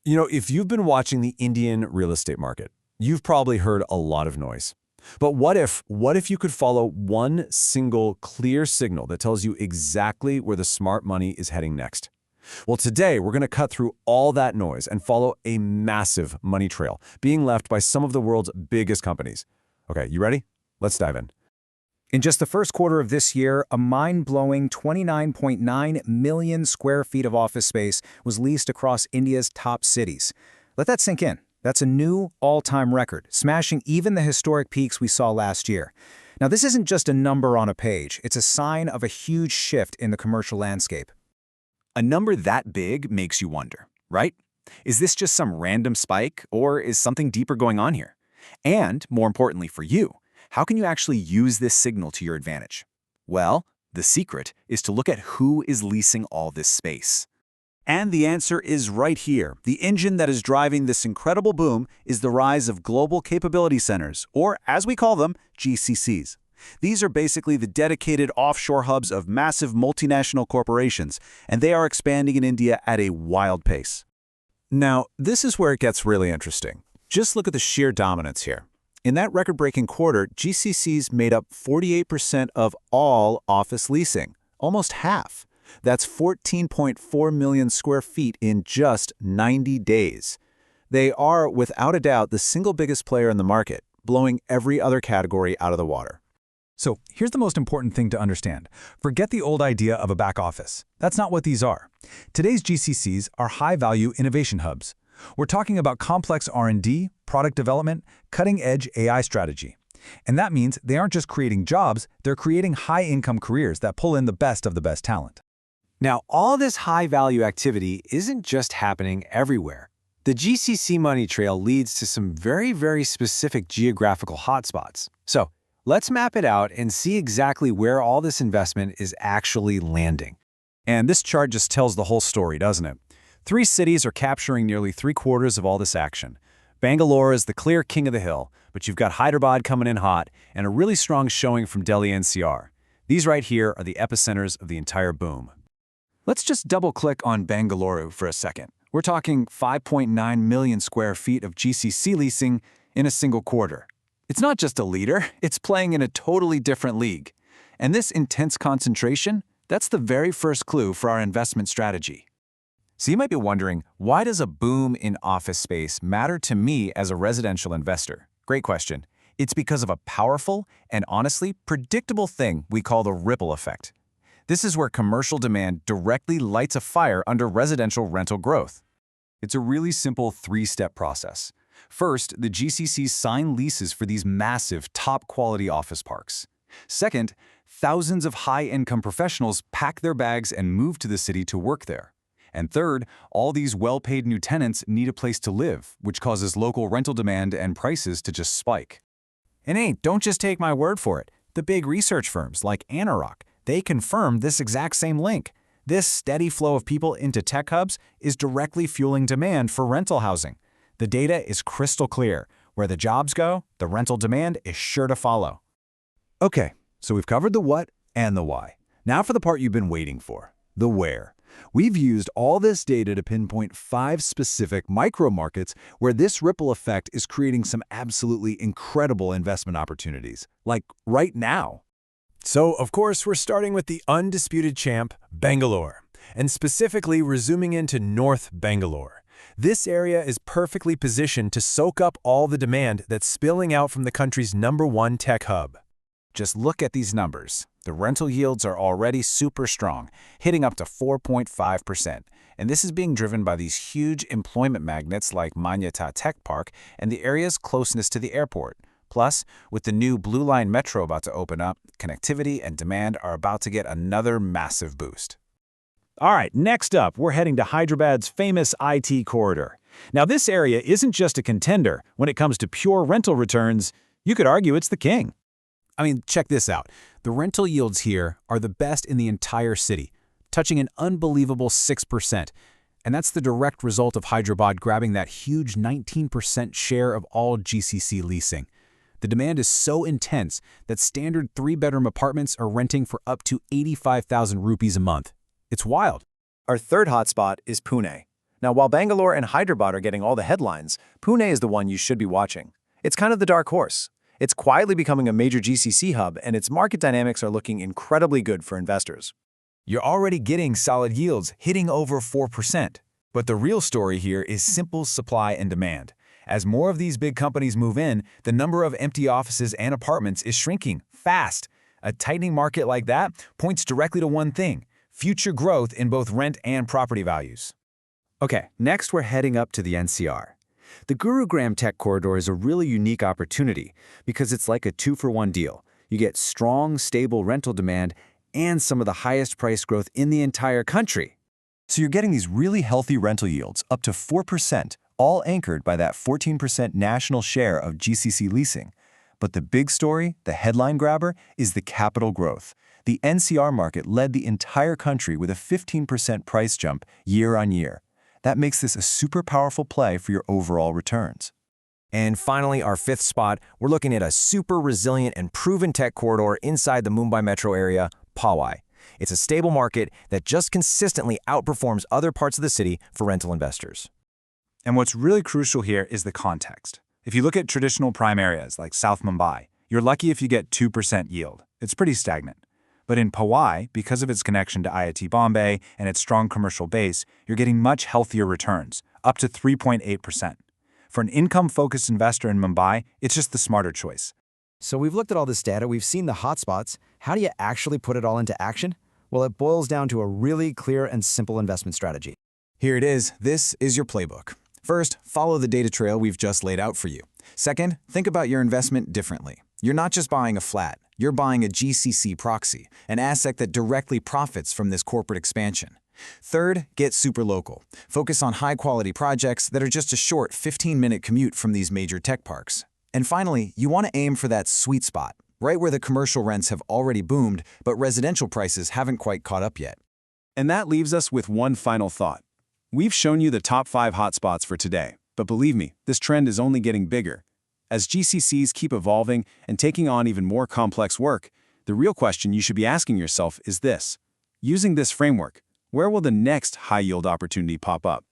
If you've been watching the Indian real estate market, you've probably heard a lot of noise. But what if you could follow one single clear signal that tells you exactly where the smart money is heading next? Well, today we're going to cut through all that noise and follow a massive money trail being left by some of the world's biggest companies. Okay, you ready? Let's dive in. In just the first quarter of this year, a mind-blowing 29.9 million square feet of office space was leased across India's top cities. Let that sink in. That's a new all-time record, smashing even the historic peaks we saw last year. Now, this isn't just a number on a page. It's a sign of a huge shift in the commercial landscape. A number that big makes you wonder, right? Is this just some random spike, or is something deeper going on here? And, more importantly for you, how can you actually use this signal to your advantage? Well, the secret is to look at who is leasing all this space. And the answer is right here. The engine that is driving this incredible boom is the rise of global capability centers, or as we call them, GCCs. These are basically the dedicated offshore hubs of massive multinational corporations, and they are expanding in India at a wild pace. Now, this is where it gets really interesting. Just look at the sheer dominance here. In that record-breaking quarter, GCCs made up 48% of all office leasing, almost half. That's 14.4 million square feet in just 90 days. They are, without a doubt, the single biggest player in the market, blowing every other category out of the water. So here's the most important thing to understand. Forget the old idea of a back office. That's not what these are. Today's GCCs are high-value innovation hubs. We're talking about complex R&D, product development, cutting-edge AI strategy. And that means they aren't just creating jobs, they're creating high-income careers that pull in the best of the best talent. Now, all this high-value activity isn't just happening everywhere. The GCC money trail leads to some very, very specific geographical hotspots. So, let's map it out and see exactly where all this investment is actually landing. And this chart just tells the whole story, doesn't it? 3 cities are capturing nearly 3/4 of all this action. Bangalore is the clear king of the hill, but you've got Hyderabad coming in hot and a really strong showing from Delhi NCR. These right here are the epicenters of the entire boom. Let's just double-click on Bangalore for a second. We're talking 5.9 million square feet of GCC leasing in a single quarter. It's not just a leader, it's playing in a totally different league. And this intense concentration, that's the very first clue for our investment strategy. So you might be wondering, why does a boom in office space matter to me as a residential investor? Great question. It's because of a powerful and honestly predictable thing we call the ripple effect. This is where commercial demand directly lights a fire under residential rental growth. It's a really simple 3-step process. First, the GCCs sign leases for these massive, top-quality office parks. Second, thousands of high-income professionals pack their bags and move to the city to work there. And third, all these well-paid new tenants need a place to live, which causes local rental demand and prices to just spike. And hey, don't just take my word for it. The big research firms like Anurag, they confirm this exact same link. This steady flow of people into tech hubs is directly fueling demand for rental housing. The data is crystal clear. Where the jobs go, the rental demand is sure to follow. Okay, so we've covered the what and the why. Now for the part you've been waiting for, the where. We've used all this data to pinpoint 5 specific micro-markets where this ripple effect is creating some absolutely incredible investment opportunities, like right now. So, of course, we're starting with the undisputed champ, Bangalore, and specifically we're zooming into North Bangalore. This area is perfectly positioned to soak up all the demand that's spilling out from the country's #1 tech hub. Just look at these numbers. The rental yields are already super strong, hitting up to 4.5%. And this is being driven by these huge employment magnets like Manyata Tech Park and the area's closeness to the airport. Plus, with the new Blue Line Metro about to open up, connectivity and demand are about to get another massive boost. All right, next up, we're heading to Hyderabad's famous IT corridor. Now, this area isn't just a contender. When it comes to pure rental returns, you could argue it's the king. I mean, check this out. The rental yields here are the best in the entire city, touching an unbelievable 6%. And that's the direct result of Hyderabad grabbing that huge 19% share of all GCC leasing. The demand is so intense that standard 3-bedroom apartments are renting for up to 85,000 rupees a month. It's wild. Our third hotspot is Pune. Now, while Bangalore and Hyderabad are getting all the headlines, Pune is the one you should be watching. It's kind of the dark horse. It's quietly becoming a major GCC hub, and its market dynamics are looking incredibly good for investors. You're already getting solid yields hitting over 4%. But the real story here is simple supply and demand. As more of these big companies move in, the number of empty offices and apartments is shrinking fast. A tightening market like that points directly to one thing: future growth in both rent and property values. Okay, next we're heading up to the NCR. The Gurugram Tech Corridor is a really unique opportunity because it's like a two-for-one deal. You get strong, stable rental demand and some of the highest price growth in the entire country. So you're getting these really healthy rental yields, up to 4%, all anchored by that 14% national share of GCC leasing. But the big story, the headline grabber, is the capital growth. The NCR market led the entire country with a 15% price jump year on year. That makes this a super powerful play for your overall returns. And finally, our fifth spot, we're looking at a super resilient and proven tech corridor inside the Mumbai metro area, Powai. It's a stable market that just consistently outperforms other parts of the city for rental investors. And what's really crucial here is the context. If you look at traditional prime areas like South Mumbai, you're lucky if you get 2% yield. It's pretty stagnant. But in Powai, because of its connection to IIT Bombay and its strong commercial base, you're getting much healthier returns, up to 3.8%. For an income-focused investor in Mumbai, it's just the smarter choice. So we've looked at all this data, we've seen the hotspots. How do you actually put it all into action? Well, it boils down to a really clear and simple investment strategy. Here it is. This is your playbook. First, follow the data trail we've just laid out for you. Second, think about your investment differently. You're not just buying a flat, you're buying a GCC proxy, an asset that directly profits from this corporate expansion. Third, get super local. Focus on high-quality projects that are just a short 15-minute commute from these major tech parks. And finally, you want to aim for that sweet spot, right where the commercial rents have already boomed, but residential prices haven't quite caught up yet. And that leaves us with one final thought. We've shown you the top 5 hotspots for today, but believe me, this trend is only getting bigger. As GCCs keep evolving and taking on even more complex work, the real question you should be asking yourself is this: using this framework, where will the next high-yield opportunity pop up?